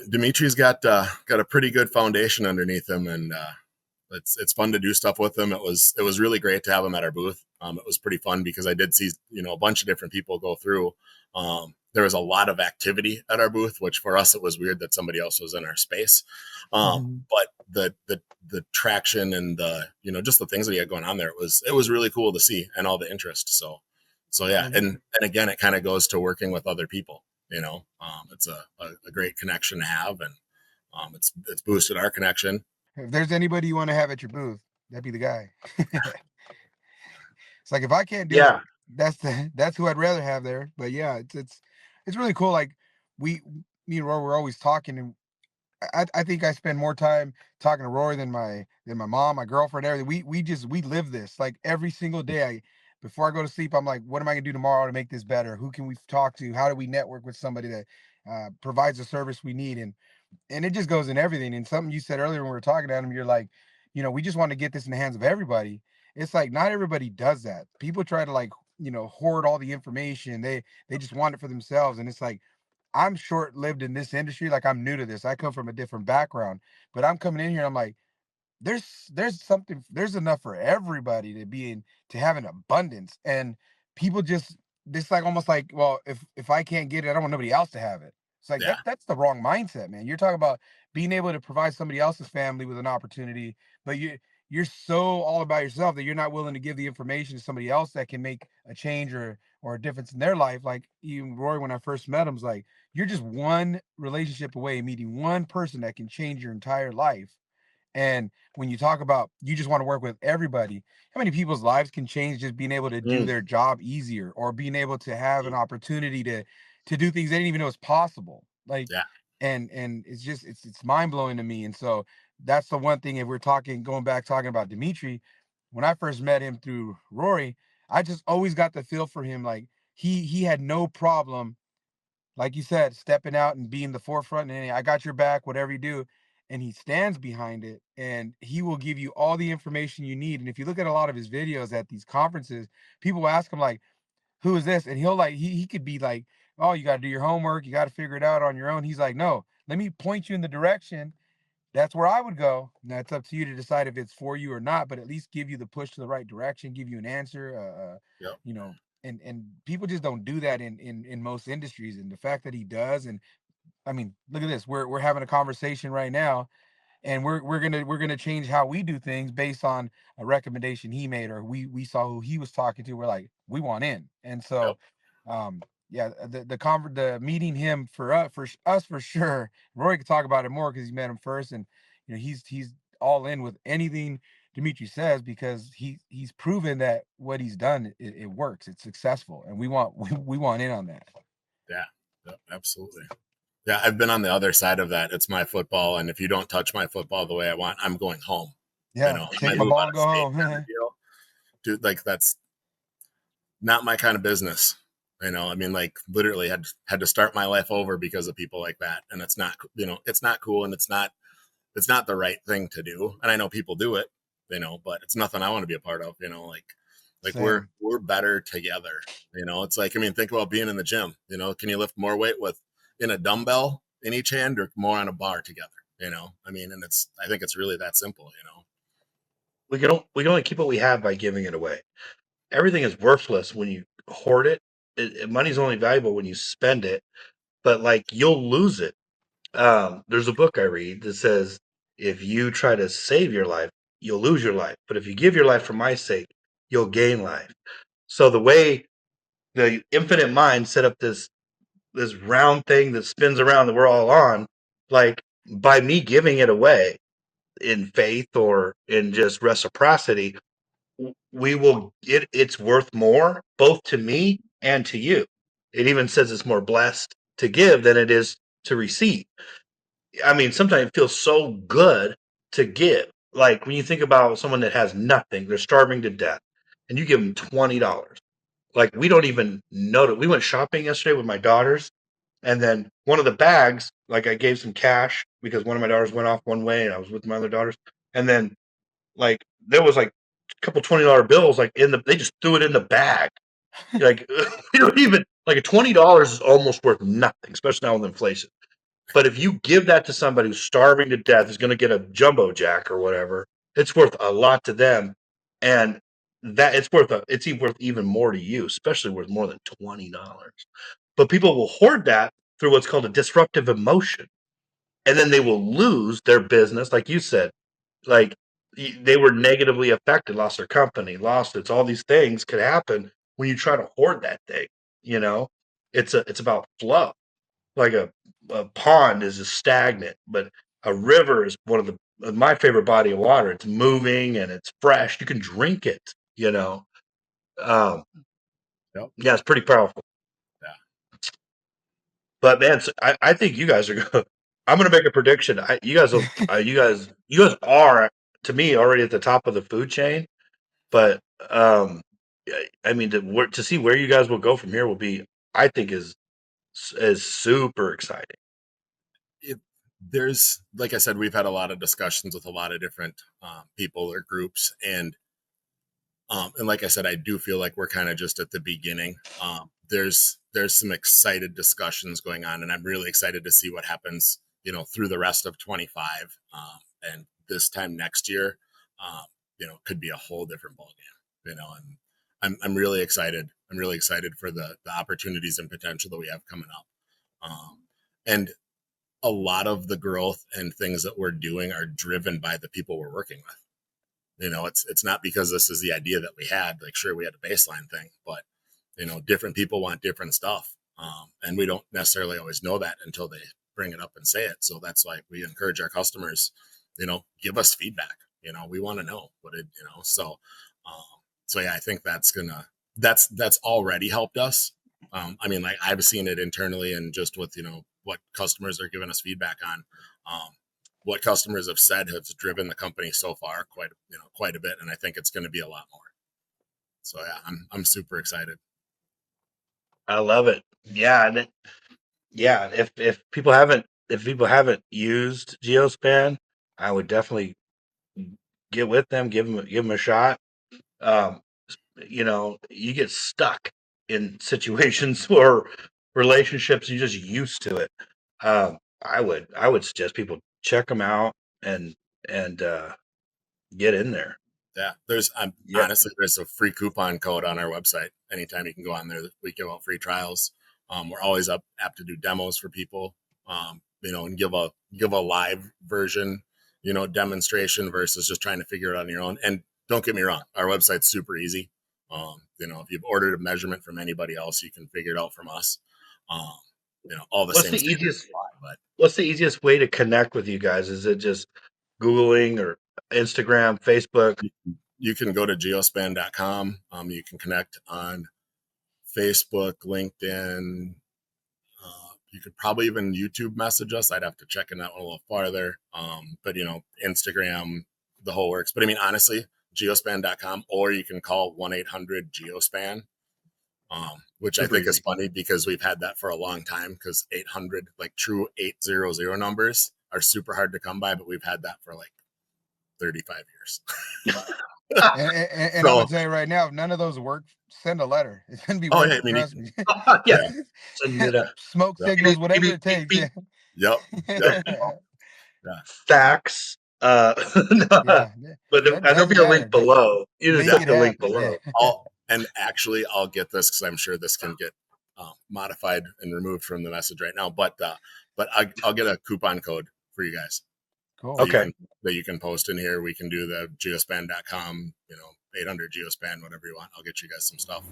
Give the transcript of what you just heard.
Dimitri's got a pretty good foundation underneath him, and it's fun to do stuff with him. It was really great to have him at our booth. It was pretty fun because I did see a bunch of different people go through. There was a lot of activity at our booth, which for us it was weird that somebody else was in our space. But the traction and the just the things that he had going on there, it was really cool to see, and all the interest. So yeah, and again, it kind of goes to working with other people. It's a great connection to have, and it's boosted our connection. If there's anybody you want to have at your booth, that'd be the guy. It's like if I can't do it, Yeah. that's who I'd rather have there. But yeah, it's really cool. Like we me and Roy were always talking, and I think I spend more time talking to Roy than my mom, my girlfriend, everything. We live this like every single day. Before I go to sleep, I'm like, what am I gonna do tomorrow to make this better? Who can we talk to? How do we network with somebody that provides the service we need? And it just goes in everything. And something you said earlier when we were talking to him, you're like, we just want to get this in the hands of everybody. It's like not everybody does that. People try to like, hoard all the information. They just want it for themselves. And it's like I'm short lived in this industry. Like I'm new to this. I come from a different background, but I'm coming in here. And I'm like, there's enough for everybody to have an abundance. And people just this like almost like, well, if I can't get it, I don't want nobody else to have it. It's like Yeah, that's the wrong mindset, man. You're talking about being able to provide somebody else's family with an opportunity, but you're so all about yourself that you're not willing to give the information to somebody else that can make a change or a difference in their life. Like even Roy, when I first met him, was like, you're just one relationship away, meeting one person that can change your entire life. And when you talk about you just want to work with everybody, how many people's lives can change just being able to do Mm. their job easier or being able to have an opportunity to do things they didn't even know was possible. Like yeah, and it's mind blowing to me. And so that's the one thing if we're going back talking about Dimitri, when I first met him through Rory, I just always got the feel for him like he had no problem like you said, stepping out and being the forefront and hey, I got your back, whatever you do. And he stands behind it and he will give you all the information you need. And if you look at a lot of his videos at these conferences, people will ask him like, who is this? And he'll like he could be like, oh, you got to do your homework, you got to figure it out on your own. He's like, no, let me point you in the direction. That's where I would go. Now it's up to you to decide if it's for you or not, but at least give you the push to the right direction, give you an answer. yep, You know, and people just don't do that in most industries. And the fact that he does, and I mean, look at this. We're having a conversation right now, and we're gonna change how we do things based on a recommendation he made, or we saw who he was talking to. We're like, we want in, and yep, so, yeah, the meeting him for us for sure. Roy could talk about it more because he met him first, and he's all in with anything Dimitri says because he's proven that what he's done it works, it's successful, and we want in on that. yeah, yep, absolutely. Yeah, I've been on the other side of that. It's my football, and if you don't touch my football the way I want, I'm going home. Yeah, I take might my move ball out and of go state kind of home. deal. Dude, like that's not my kind of business. I mean, like literally had to start my life over because of people like that, and it's not cool, and it's not the right thing to do. And I know people do it, but it's nothing I want to be a part of. Like we're Same. we're better together. It's like, I mean, think about being in the gym. Can you lift more weight with in a dumbbell in each hand or more on a bar together? I mean, and I think it's really that simple. We can only keep what we have by giving it away. Everything is worthless when you hoard it. Money's only valuable when you spend it, but like you'll lose it. There's a book I read that says if you try to save your life, you'll lose your life. But if you give your life for my sake, you'll gain life. So the way the infinite mind set up this round thing that spins around that we're all on, like by me giving it away in faith or in just reciprocity, we will it's worth more both to me and to you. It even says it's more blessed to give than it is to receive. I mean, sometimes it feels so good to give. Like when you think about someone that has nothing, they're starving to death, and you give them $20. Like we don't even know that we went shopping yesterday with my daughters, and then one of the bags, like I gave some cash because one of my daughters went off one way, and I was with my other daughters, and then like there was like a couple $20 bills like they just threw it in the bag. Like you don't even like $20 is almost worth nothing, especially now with inflation. But if you give that to somebody who's starving to death, is going to get a jumbo jack or whatever, it's worth a lot to them, and that it's even worth even more to you, especially worth more than $20. But people will hoard that through what's called a disruptive emotion, and then they will lose their business, like you said, like they were negatively affected, lost their company, lost it's all these things could happen when you try to hoard that thing. You know, it's about flow. Like a pond is just stagnant, but a river is one of my favorite body of water. It's moving and it's fresh. You can drink it. You know, um, Yep. yeah, it's pretty powerful. Yeah. But man, so I think you guys are going. I'm going to make a prediction. You guys are to me already at the top of the food chain. But I mean, to see where you guys will go from here will be, I think, is super exciting. It, there's, like I said, we've had a lot of discussions with a lot of different people or groups, and like I said, I do feel like we're kind of just at the beginning. There's some excited discussions going on, and I'm really excited to see what happens, through the rest of 25, and this time next year, could be a whole different ballgame. And I'm really excited. I'm really excited for the opportunities and potential that we have coming up. And a lot of the growth and things that we're doing are driven by the people we're working with. It's not because this is the idea that we had. Like, sure, we had a baseline thing, but different people want different stuff, and we don't necessarily always know that until they bring it up and say it. So that's why we encourage our customers, give us feedback. We want to know what it, so yeah, I think that's already helped us. I mean, like, I've seen it internally and just with what customers are giving us feedback on. What customers have said has driven the company so far quite a bit, and I think it's going to be a lot more. So yeah, I'm super excited. I love it. Yeah, yeah. If people haven't used Geospan, I would definitely get with them, give them a shot. Um, you get stuck in situations or relationships, you're just used to it. I would suggest people check them out and and get in there. Yeah, Yeah. honestly, there's a free coupon code on our website. Anytime you can go on there, we give out free trials. We're always apt to do demos for people, and give a live version, demonstration versus just trying to figure it out on your own. And don't get me wrong, our website's super easy. If you've ordered a measurement from anybody else, you can figure it out from us. Um, all the What's same the standards easiest apply, but what's the easiest way to connect with you guys? Is it just Googling or Instagram, Facebook? you can go to geospan.com. You can connect on Facebook, LinkedIn. You could probably even YouTube message us. I'd have to check in that one a little farther. But Instagram, the whole works. But I mean, honestly, geospan.com, or you can call 1-800 geospan, which I Super think is easy. funny because we've had that for a long time, because 800, like true 800 numbers, are super hard to come by, but we've had that for like 35 years. And I'm gonna So, tell you right now, if none of those work, send a letter. It's gonna be oh yeah, worth I it. mean, Trust me. Yeah. yeah, Send it up. Smoke yep, signals, Beep, whatever beep, it beep, takes. beep. Yeah. yep, yep, yeah, Facts. Yeah. But there'll Doesn't be a link matter. Just below. You just make have it the link happen. Yeah. below. And actually, I'll get this because I'm sure this can get modified and removed from the message right now. But I'll get a coupon code for you guys that Cool. you Okay. can that you can post in here. We can do the geospan.com, 800 geospan, whatever you want. I'll get you guys some stuff.